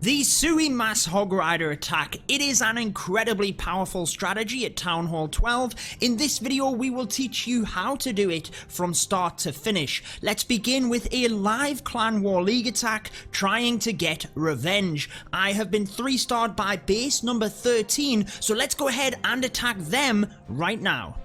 The SUI Mass Hog Rider attack. It is an incredibly powerful strategy at Town Hall 12. In this video we will teach you how to do it from start to finish. Let's begin with a live Clan War League attack trying to get revenge. I have been 3-starred by base number 13, so let's go ahead and attack them right now.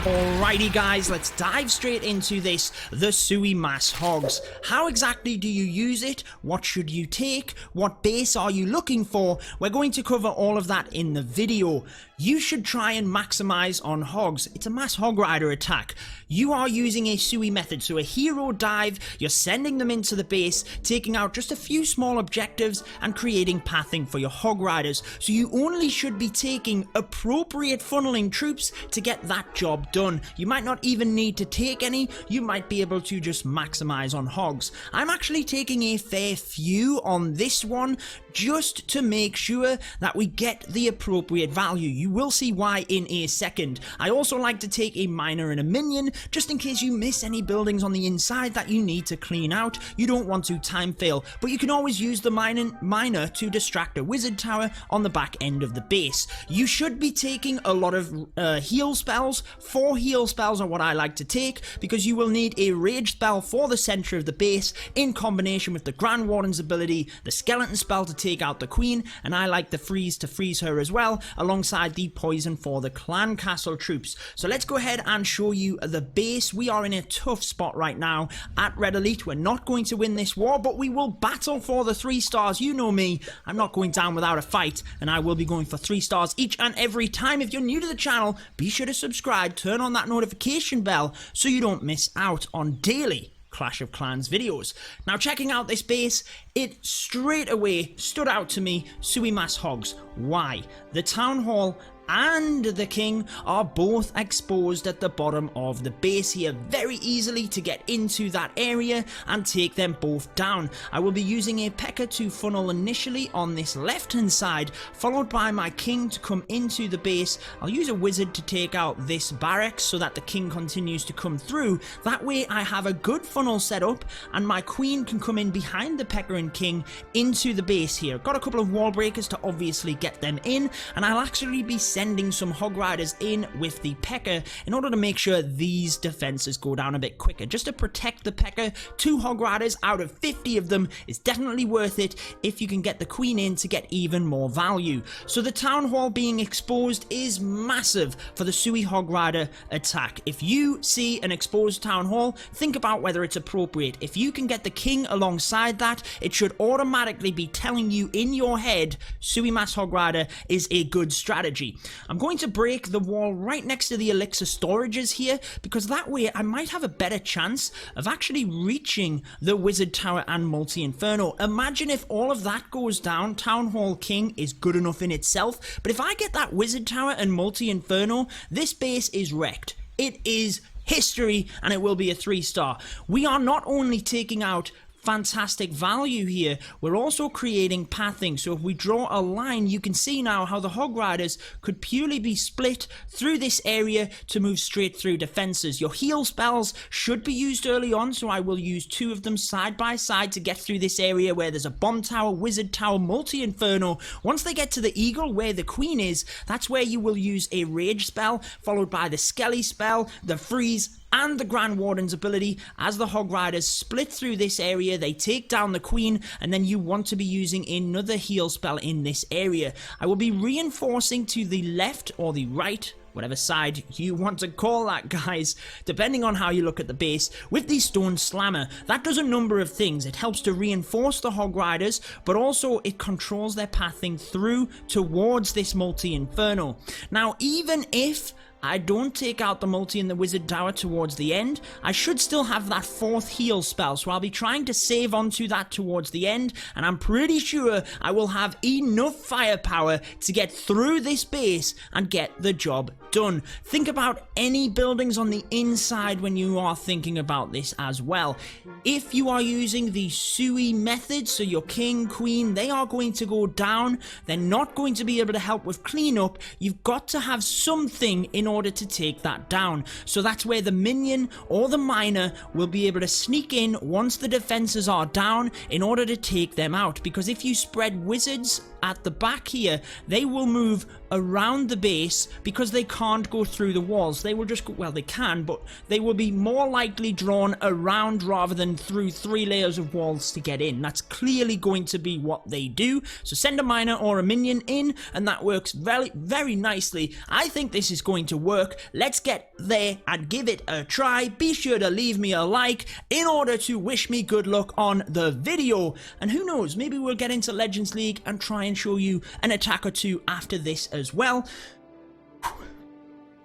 Alrighty guys, let's dive straight into this, the SUI Mass Hogs. How exactly do you use it? What should you take? What base are you looking for? We're going to cover all of that in the video. You should try and maximize on hogs. It's a Mass Hog Rider attack. You are using a SUI method, so a hero dive, you're sending them into the base, taking out just a few small objectives and creating pathing for your Hog Riders. So you only should be taking appropriate funneling troops to get that job done. You might not even need to take any, you might be able to just maximize on hogs. I'm actually taking a fair few on this one just to make sure that we get the appropriate value. You will see why in a second. I also like to take a miner and a minion just in case you miss any buildings on the inside that you need to clean out. You don't want to time fail, but you can always use the miner to distract a wizard tower on the back end of the base. You should be taking a lot of heal spells. 4 heal spells are what I like to take because you will need a rage spell for the center of the base in combination with the Grand Warden's ability, the skeleton spell to take out the queen, and I like the freeze to freeze her as well, alongside the poison for the clan castle troops. So let's go ahead and show you the base. We are in a tough spot right now at Red Elite. We're not going to win this war, but we will battle for the 3 stars. You know me, I'm not going down without a fight, and I will be going for 3 stars each and every time. If you're new to the channel, be sure to subscribe, turn on that notification bell so you don't miss out on daily Clash of Clans videos. Now, checking out this base, it straight away stood out to me. SUI Mass Hogs. Why? The Town Hall and the King are both exposed at the bottom of the base here, very easily to get into that area and take them both down. I will be using a P.E.K.K.A. to funnel initially on this left hand side, followed by my King to come into the base. I'll use a wizard to take out this barracks so that the King continues to come through. That way I have a good funnel set up and my Queen can come in behind the P.E.K.K.A. and King into the base here. Got a couple of wall breakers to obviously get them in, and I'll actually be sending some Hog Riders in with the P.E.K.K.A. in order to make sure these defenses go down a bit quicker, just to protect the P.E.K.K.A. 2 Hog Riders out of 50 of them is definitely worth it if you can get the Queen in to get even more value. So the Town Hall being exposed is massive for the SUI Hog Rider attack. If you see an exposed Town Hall, think about whether it's appropriate. If you can get the King alongside that, it should automatically be telling you in your head SUI Mass Hog Rider is a good strategy. I'm going to break the wall right next to the elixir storages here, because that way I might have a better chance of actually reaching the wizard tower and multi-inferno. Imagine if all of that goes down. Town Hall King is good enough in itself, but if I get that wizard tower and multi-inferno, this base is wrecked. It is history, and it will be a 3-star. We are not only taking out fantastic value here, we're also creating pathing. So if we draw a line, you can see now how the Hog Riders could purely be split through this area to move straight through defenses. Your heal spells should be used early on, so I will use 2 of them side by side to get through this area where there's a bomb tower, wizard tower, multi-inferno. Once they get to the eagle where the queen is, that's where you will use a rage spell, followed by the skelly spell, the freeze, and the Grand Warden's ability. As the Hog Riders split through this area, they take down the Queen, and then you want to be using another heal spell in this area. I will be reinforcing to the left or the right, whatever side you want to call that, guys, depending on how you look at the base, with the Stone Slammer. That does a number of things. It helps to reinforce the Hog Riders, but also it controls their pathing through towards this multi-inferno. Now, even if I don't take out the multi and the wizard tower towards the end, I should still have that 4th heal spell, so I'll be trying to save onto that towards the end, and I'm pretty sure I will have enough firepower to get through this base and get the job done. Think about any buildings on the inside when you are thinking about this as well. If you are using the SUI method, so your king, queen, they are going to go down. They're not going to be able to help with cleanup. You've got to have something in order to take that down. So that's where the minion or the miner will be able to sneak in once the defenses are down in order to take them out. Because if you spread wizards at the back here, they will move around the base because they can't go through the walls. They will just go, well, they can, but they will be more likely drawn around rather than through 3 layers of walls to get in. That's clearly going to be what they do. So send a miner or a minion in, and that works very, very nicely. I think this is going to work. Let's get there and give it a try. Be sure to leave me a like in order to wish me good luck on the video. And who knows, maybe we'll get into Legends League and try and show you an attack or two after this as well.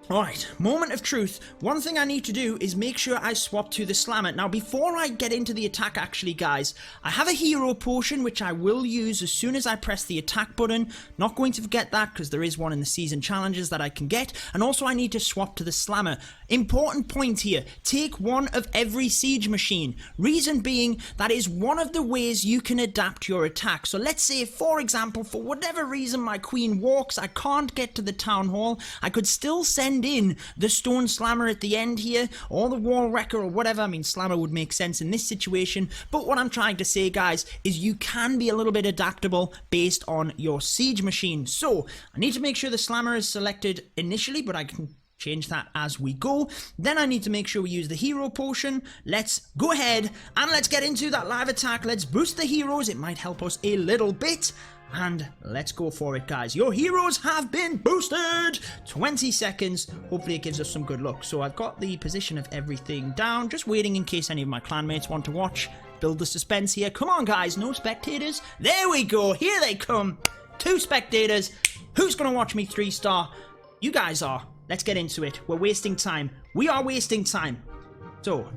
Alright, moment of truth. One thing I need to do is make sure I swap to the slammer. Now, before I get into the attack, actually, guys, I have a hero potion, which I will use as soon as I press the attack button. Not going to forget that, because there is one in the season challenges that I can get. And also, I need to swap to the slammer. Important point here. Take one of every siege machine. Reason being, that is one of the ways you can adapt your attack. So let's say, for example, for whatever reason my queen walks, I can't get to the town hall. I could still send in the stone slammer at the end here, or the wall wrecker, or whatever. I mean, slammer would make sense in this situation, but what I'm trying to say, guys, is you can be a little bit adaptable based on your siege machine. So I need to make sure the slammer is selected initially, but I can change that as we go. Then I need to make sure we use the hero potion. Let's go ahead and let's get into that live attack. Let's boost the heroes. It might help us a little bit. And let's go for it, guys. Your heroes have been boosted! 20 seconds. Hopefully it gives us some good luck. So I've got the position of everything down. Just waiting in case any of my clanmates want to watch. Build the suspense here. Come on, guys. No spectators. There we go. Here they come. 2 spectators. Who's going to watch me 3-star? You guys are. Let's get into it. We're wasting time. We are wasting time. So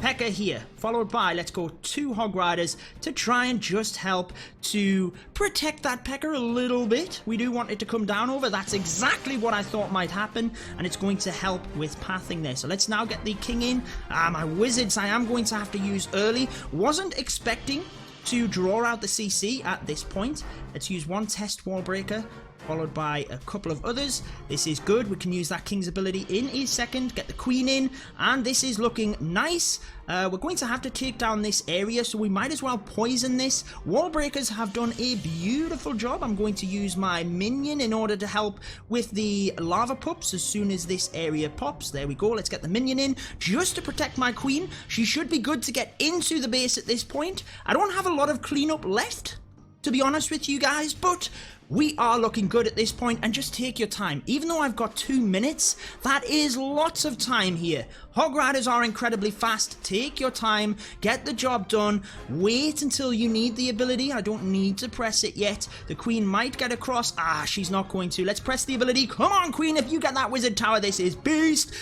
P.E.K.K.A here, followed by, let's go 2 Hog Riders to try and just help to protect that P.E.K.K.A a little bit. We do want it to come down over. That's exactly what I thought might happen, and it's going to help with pathing there. So let's now get the king in. My wizards I am going to have to use early. Wasn't expecting to draw out the CC at this point. Let's use 1 test wall breaker, followed by a couple of others. This is good. We can use that king's ability in a second, get the queen in, and this is looking nice. We're going to have to take down this area, so we might as well poison this. Wall breakers have done a beautiful job. I'm going to use my minion in order to help with the lava pups as soon as this area pops. There we go. Let's get the minion in just to protect my queen. She should be good to get into the base at this point. I don't have a lot of cleanup left, to be honest with you guys, but we are looking good at this point, and just take your time. Even though I've got 2 minutes, that is lots of time here. Hog Riders are incredibly fast. Take your time, get the job done, wait until you need the ability. I don't need to press it yet. The queen might get across. She's not going to. Let's press the ability. Come on, queen, if you get that wizard tower, this is beast.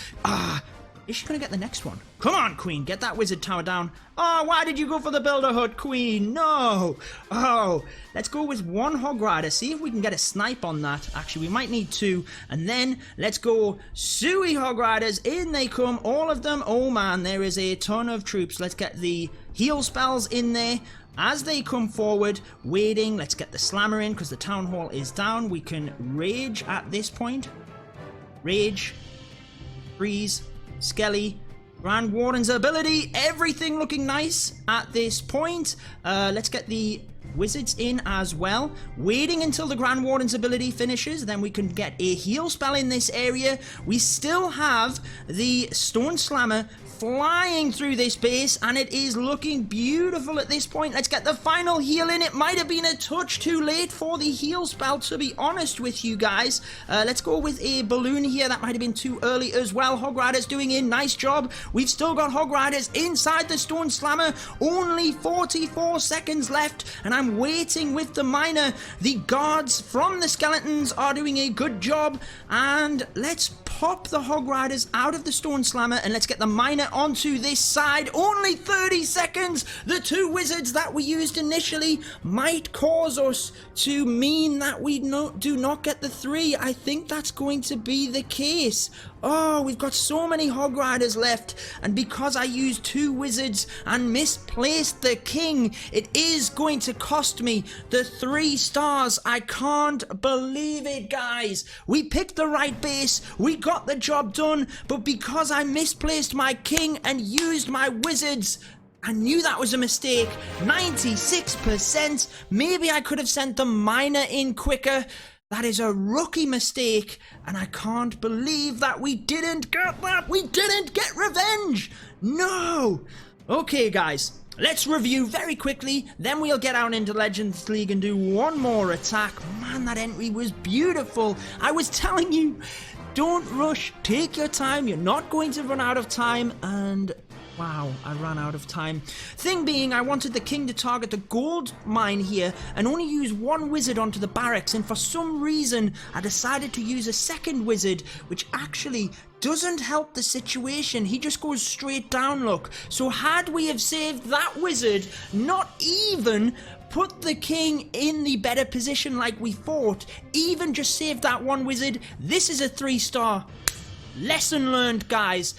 Is she going to get the next one? Come on, queen, get that wizard tower down. Why did you go for the builder hut, queen? No. Let's go with 1 Hog Rider. See if we can get a snipe on that. Actually, we might need 2. And then let's go SUI Hog Riders. In they come, all of them. Oh, man, there is a ton of troops. Let's get the heal spells in there. As they come forward, waiting. Let's get the slammer in because the town hall is down. We can rage at this point. Rage. Freeze. Skelly, Grand Warden's ability, everything looking nice at this point. Let's get the wizards in as well. Waiting until the Grand Warden's ability finishes, then we can get a heal spell in this area. We still have the Stone Slammer flying through this base, and it is looking beautiful at this point. Let's get the final heal in. It might have been a touch too late for the heal spell, to be honest with you guys. Let's go with a balloon here. That might have been too early as well. Hog Riders doing a nice job. We've still got Hog Riders inside the Stone Slammer. Only 44 seconds left, and I'm waiting with the miner. The guards from the skeletons are doing a good job, and let's pop the Hog Riders out of the Stone Slammer, and let's get the miner onto this side. Only 30 seconds. The 2 wizards that we used initially might cause us to mean that we do not get the 3. I think that's going to be the case. We've got so many Hog Riders left, and because I used 2 wizards and misplaced the king, it is going to cost me the 3 stars. I can't believe it, guys. We picked the right base. We got got the job done, but because I misplaced my king and used my wizards, I knew that was a mistake. 96%. Maybe I could have sent the miner in quicker. That is a rookie mistake, and I can't believe that we didn't get that. We didn't get revenge. No. Okay, guys. Let's review very quickly, then we'll get out into Legends League and do one more attack. Man, that entry was beautiful. I was telling you, don't rush, take your time, you're not going to run out of time, and wow, I ran out of time. Thing being, I wanted the king to target the gold mine here and only use one wizard onto the barracks, and for some reason, I decided to use a second wizard, which actually doesn't help the situation. He just goes straight down, look. So had we have saved that wizard, not even put the king in the better position like we thought, even just saved that one wizard, this is a 3-star. Lesson learned, guys.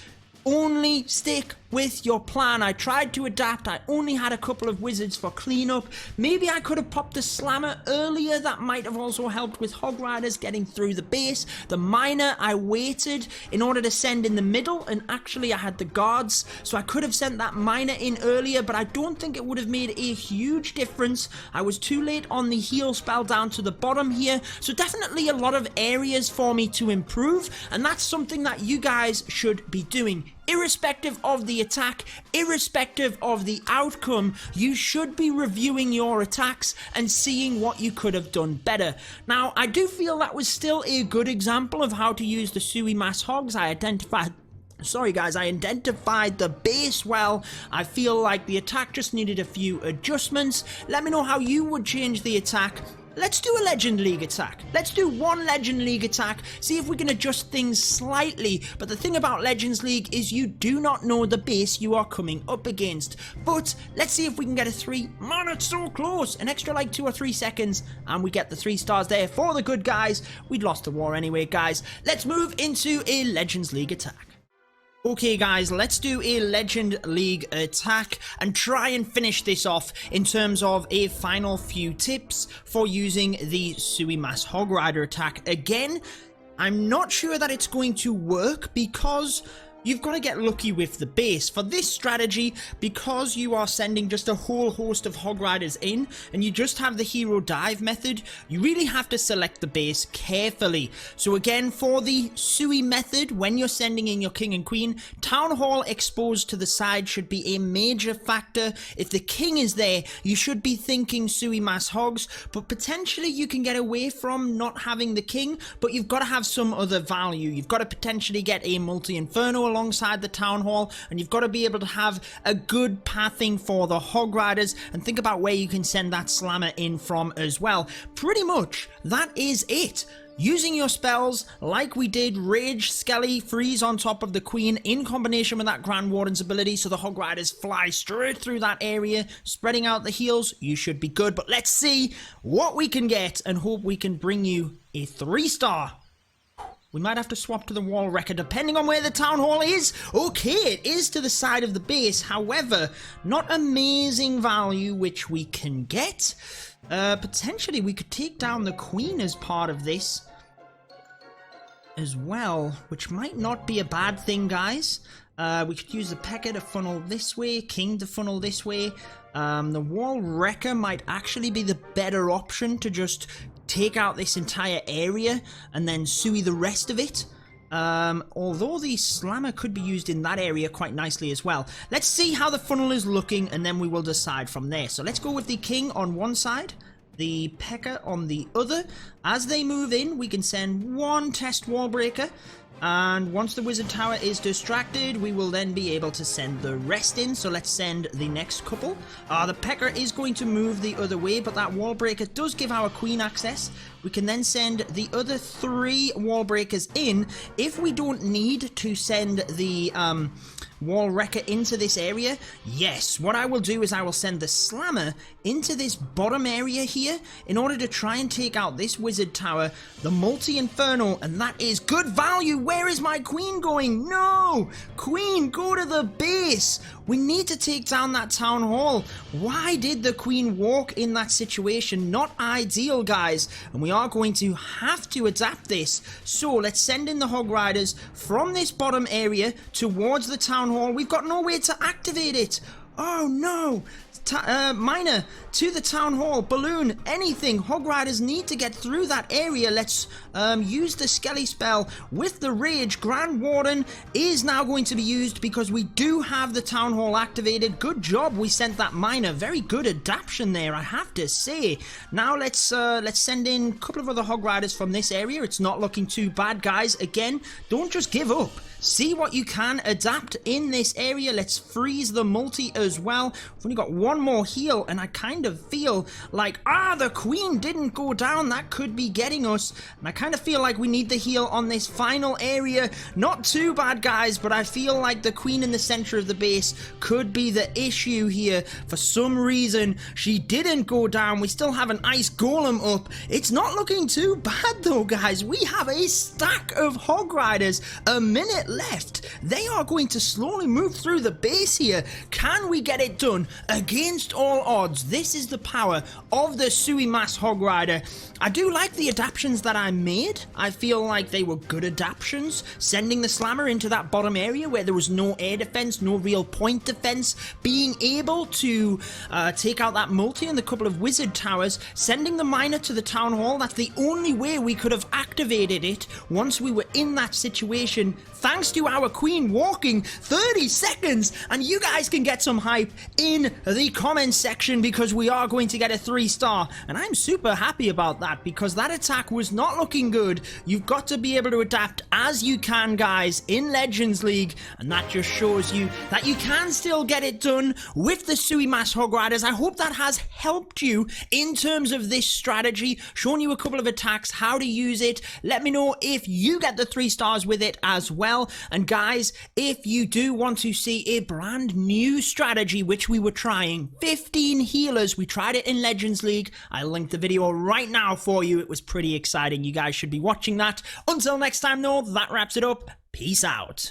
Only stick with your plan. I tried to adapt. I only had a couple of wizards for cleanup. Maybe I could have popped the slammer earlier. That might have also helped with hog riders getting through the base. The miner, I waited in order to send in the middle, and actually I had the guards, so I could have sent that miner in earlier, but I don't think it would have made a huge difference. I was too late on the heal spell down to the bottom here, so definitely a lot of areas for me to improve, and that's something that you guys should be doing. Irrespective of the attack, irrespective of the outcome, you should be reviewing your attacks and seeing what you could have done better. Now, I do feel that was still a good example of how to use the SUI mass hogs. Sorry guys, I identified the base well. I feel like the attack just needed a few adjustments. Let me know how you would change the attack. Let's do a Legend League attack. Let's do one Legend League attack, see if we can adjust things slightly. But the thing about Legends League is you do not know the base you are coming up against. But let's see if we can get a 3. Man, it's so close. An extra like 2 or 3 seconds and we get the 3 stars there for the good guys. We'd lost the war anyway, guys. Let's move into a Legends League attack. Okay guys, let's do a Legend League attack and try and finish this off in terms of a final few tips for using the SUI Mass Hog Rider attack. Again, I'm not sure that it's going to work because you've got to get lucky with the base. For this strategy, because you are sending just a whole host of hog riders in and you just have the hero dive method, you really have to select the base carefully. So again, for the SUI method, when you're sending in your king and queen, town hall exposed to the side should be a major factor. If the king is there, you should be thinking SUI mass hogs, but potentially you can get away from not having the king, but you've got to have some other value. You've got to potentially get a multi-inferno alongside the town hall, and you've got to be able to have a good pathing for the hog riders, and think about where you can send that slammer in from as well. Pretty much that is it. Using your spells like we did, Rage, Skelly, Freeze on top of the Queen in combination with that Grand Warden's ability, so the hog riders fly straight through that area, spreading out the heals, you should be good. But let's see what we can get and hope we can bring you a 3-star. We might have to swap to the wall wrecker depending on where the town hall is. Okay, it is to the side of the base. However, not amazing value which we can get. Potentially we could take down the queen as part of this as well, which might not be a bad thing, guys. We could use the Pecker to funnel this way, king to funnel this way. The wall wrecker might actually be the better option to just take out this entire area and then SUI the rest of it. Although the slammer could be used in that area quite nicely as well. Let's see how the funnel is looking and then we will decide from there. So let's go with the king on one side, the Pecker on the other. As they move in, we can send one test wall breaker. And once the wizard tower is distracted, we will then be able to send the rest in. So let's send the next couple. The Pecker is going to move the other way, but that wall breaker does give our queen access. We can then send the other 3 wall breakers in if we don't need to send the wall wrecker into this area? Yes, what I will do is I will send the slammer into this bottom area here in order to try and take out this wizard tower, the multi-inferno, and that is good value. Where is my queen going? No! Queen, go to the base! We need to take down that town hall. Why did the queen walk in that situation? Not ideal, guys. And we are going to have to adapt this. So let's send in the hog riders from this bottom area towards the town hall. We've got no way to activate it. Oh no! Miner to the town hall, balloon, anything. Hog riders need to get through that area. Let's use the skelly spell with the rage. Grand Warden is now going to be used because we do have the town hall activated. Good job, we sent that miner. Very good adaptation there, I have to say. Now let's send in a couple of other hog riders from this area. It's not looking too bad, guys. Again, don't just give up. See what you can adapt in this area. Let's freeze the multi as well. We've only got one more heal, and I kind of feel like, the queen didn't go down. That could be getting us. And I kind of feel like we need the heal on this final area. Not too bad, guys, but I feel like the queen in the center of the base could be the issue here. For some reason, she didn't go down. We still have an ice golem up. It's not looking too bad, though, guys. We have a stack of hog riders. A minute left. They are going to slowly move through the base here. Can we get it done? Against all odds, this is the power of the SUI Mass Hog Rider. I do like the adaptations that I made. I feel like they were good adaptations. Sending the slammer into that bottom area where there was no air defense, no real point defense. Being able to take out that multi and the couple of wizard towers. Sending the miner to the town hall. That's the only way we could have activated it once we were in that situation. Thanks to our queen walking 30 seconds. And you guys can get some hype in the comments section because we are going to get a 3-star. And I'm super happy about that because that attack was not looking good. You've got to be able to adapt as you can, guys, in Legends League. And that just shows you that you can still get it done with the SUI Mass Hog Riders. I hope that has helped you in terms of this strategy, shown you a couple of attacks, how to use it. Let me know if you get the 3 stars with it as well. And guys, if you do want to see a brand new strategy, which we were trying, 15 healers, we tried it in Legends League. I linked the video right now for you. It was pretty exciting. You guys should be watching that. Until next time, though, that wraps it up. Peace out.